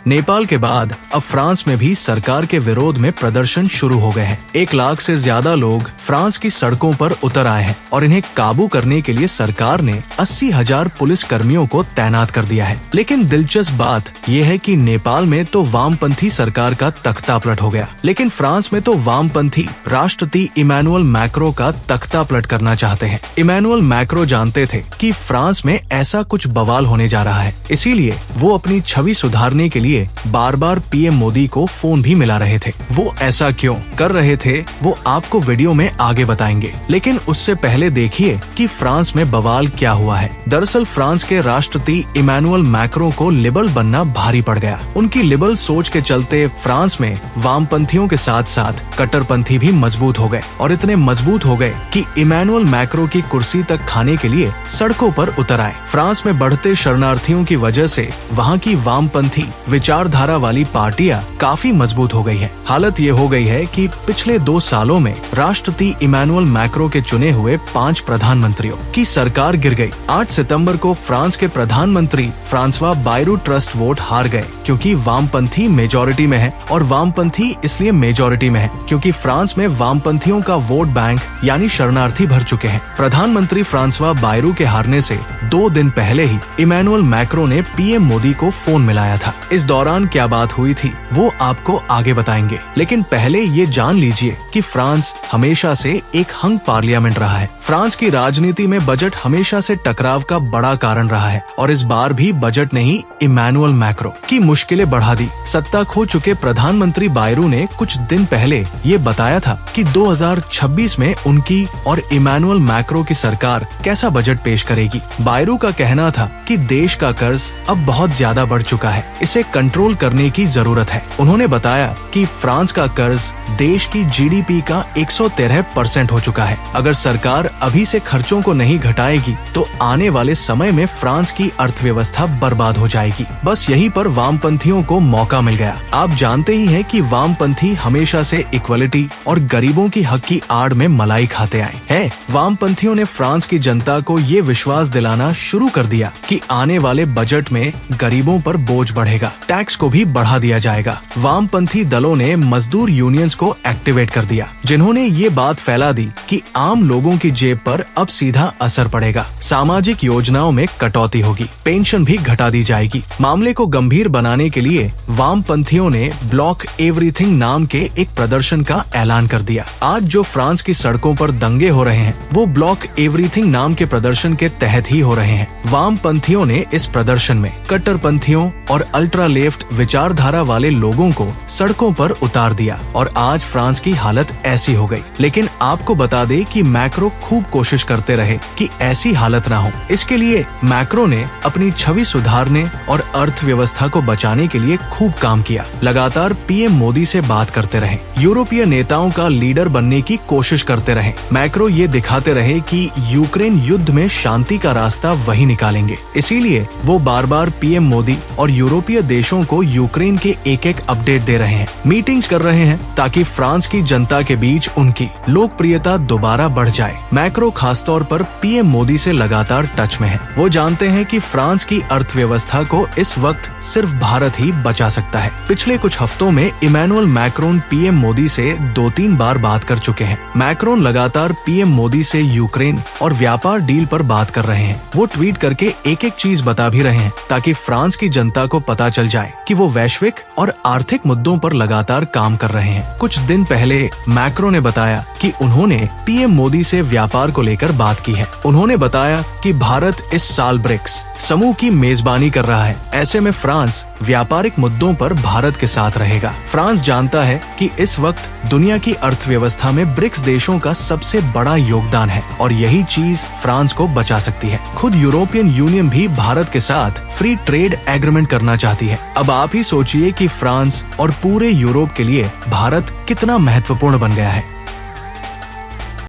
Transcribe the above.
नेपाल के बाद अब फ्रांस में भी सरकार के विरोध में प्रदर्शन शुरू हो गए हैं। 1 लाख से ज्यादा लोग फ्रांस की सड़कों पर उतर आए हैं और इन्हें काबू करने के लिए सरकार ने 80,000 पुलिस कर्मियों को तैनात कर दिया है। लेकिन दिलचस्प बात यह है कि नेपाल में तो वामपंथी सरकार का तख्तापलट हो गया, लेकिन फ्रांस में तो वामपंथी राष्ट्रपति इमैनुअल मैक्रो का तख्तापलट करना चाहते हैं। इमैनुअल मैक्रो जानते थे कि फ्रांस में ऐसा कुछ बवाल होने जा रहा है, इसीलिए वो अपनी छवि सुधारने के लिए बार बार पीएम मोदी को फोन भी मिला रहे थे। वो ऐसा क्यों कर रहे थे वो आपको वीडियो में आगे बताएंगे, लेकिन उससे पहले देखिए कि फ्रांस में बवाल क्या हुआ है। दरअसल फ्रांस के राष्ट्रपति इमैनुअल मैक्रो को लिबरल बनना भारी पड़ गया। उनकी लिबरल सोच के चलते फ्रांस में वामपंथियों के साथ साथ कट्टरपंथी भी मजबूत हो गए और इतने मजबूत हो गए कि इमैनुअल मैक्रो की कुर्सी तक खाने के लिए सड़कों पर उतर आए। फ्रांस में बढ़ते शरणार्थियों की वजह से वहाँ की वामपंथी विचारधारा वाली पार्टियां काफी मजबूत हो गई है। हालत ये हो गई है कि पिछले 2 सालों में राष्ट्रपति इमैनुअल मैक्रो के चुने हुए 5 प्रधानमंत्रियों की सरकार गिर गई। 8 सितंबर को फ्रांस के प्रधानमंत्री फ्रांसवा बायरू ट्रस्ट वोट हार गए क्योंकि वामपंथी मेजॉरिटी में है, और वामपंथी इसलिए मेजॉरिटी में है क्योंकि फ्रांस में वामपंथियों का वोट बैंक यानी शरणार्थी भर चुके हैं। प्रधानमंत्री फ्रांसवा बायरू के हारने से 2 दिन पहले ही इमैनुअल मैक्रो ने पीएम मोदी को फोन मिलाया था। इस दौरान क्या बात हुई थी वो आपको आगे बताएंगे, लेकिन पहले ये जान लीजिए कि फ्रांस हमेशा से एक हंग पार्लियामेंट रहा है। फ्रांस की राजनीति में बजट हमेशा से टकराव का बड़ा कारण रहा है और इस बार भी बजट ने ही इमैनुअल मैक्रो की मुश्किलें बढ़ा दी। सत्ता खो चुके प्रधानमंत्री बायरू ने कुछ दिन पहले ये बताया था कि 2026 में उनकी और इमैनुअल मैक्रो की सरकार कैसा बजट पेश करेगी। बायरू का कहना था कि देश का कर्ज अब बहुत ज्यादा बढ़ चुका है, इसे कंट्रोल करने की जरूरत है। उन्होंने बताया कि फ्रांस का कर्ज देश की जीडीपी का 113% हो चुका है। अगर सरकार अभी से खर्चों को नहीं घटाएगी तो आने वाले समय में फ्रांस की अर्थव्यवस्था बर्बाद हो जाएगी। बस यहीं पर वामपंथियों को मौका मिल गया। आप जानते ही हैं कि वामपंथी हमेशा से इक्वलिटी और गरीबों की हक की आड़ में मलाई खाते आए हैं। वामपंथियों ने फ्रांस की जनता को ये विश्वास दिलाना शुरू कर दिया कि आने वाले बजट में गरीबों पर बोझ बढ़ेगा, टैक्स को भी बढ़ा दिया जाएगा। वामपंथी दलों ने मजदूर यूनियंस को एक्टिवेट कर दिया, जिन्होंने ये बात फैला दी कि आम लोगों की जेब पर अब सीधा असर पड़ेगा, सामाजिक योजनाओं में कटौती होगी, पेंशन भी घटा दी जाएगी। मामले को गंभीर बनाने के लिए वामपंथियों ने ब्लॉक एवरीथिंग नाम के एक प्रदर्शन का ऐलान कर दिया। आज जो फ्रांस की सड़कों पर दंगे हो रहे हैं वो ब्लॉक एवरीथिंग नाम के प्रदर्शन के तहत ही हो रहे हैं। वामपंथियों ने इस प्रदर्शन में कट्टरपंथियों और अल्ट्रा लेफ्ट विचारधारा वाले लोगों को सड़कों पर उतार दिया और आज फ्रांस की हालत ऐसी हो गई। लेकिन आपको बता दे कि मैक्रो खूब कोशिश करते रहे कि ऐसी हालत ना हो। इसके लिए मैक्रो ने अपनी छवि सुधारने और अर्थव्यवस्था को बचाने के लिए खूब काम किया। लगातार पीएम मोदी से बात करते रहे, यूरोपीय नेताओं का लीडर बनने की कोशिश करते रहे। मैक्रो ये दिखाते रहे कि यूक्रेन युद्ध में शांति का रास्ता वही निकालेंगे। इसीलिए वो बार बार पीएम मोदी और यूरोपीय देशों को यूक्रेन के एक अपडेट दे रहे हैं, मीटिंग्स कर रहे हैं ताकि फ्रांस की जनता के बीच उनकी लोकप्रियता दोबारा बढ़ जाए। मैक्रो खासतौर पर पीएम मोदी से लगातार टच में है। वो जानते हैं कि फ्रांस की अर्थव्यवस्था को इस वक्त सिर्फ भारत ही बचा सकता है। पिछले कुछ हफ्तों में इमैनुअल मैक्रोन पीएम मोदी से 2-3 बार बात कर चुके हैं। मैक्रोन लगातार पीएम मोदी से यूक्रेन और व्यापार डील पर बात कर रहे हैं। वो ट्वीट करके एक चीज बता भी रहे हैं ताकि फ्रांस की जनता को पता चल जाए कि वो वैश्विक और आर्थिक मुद्दों पर लगातार काम कर रहे हैं। कुछ दिन पहले मैक्रो ने बताया कि उन्होंने पीएम मोदी से व्यापार को लेकर बात की है। उन्होंने बताया कि भारत इस साल ब्रिक्स समूह की मेजबानी कर रहा है। ऐसे में फ्रांस व्यापारिक मुद्दों पर भारत के साथ रहेगा। फ्रांस जानता है कि इस वक्त दुनिया की अर्थव्यवस्था में ब्रिक्स देशों का सबसे बड़ा योगदान है और यही चीज फ्रांस को बचा सकती है। खुद यूरोपियन यूनियन भी भारत के साथ फ्री ट्रेड एग्रीमेंट करना चाहती है। अब आप ही सोचिए कि फ्रांस और पूरे यूरोप के लिए भारत कितना महत्वपूर्ण बन गया है।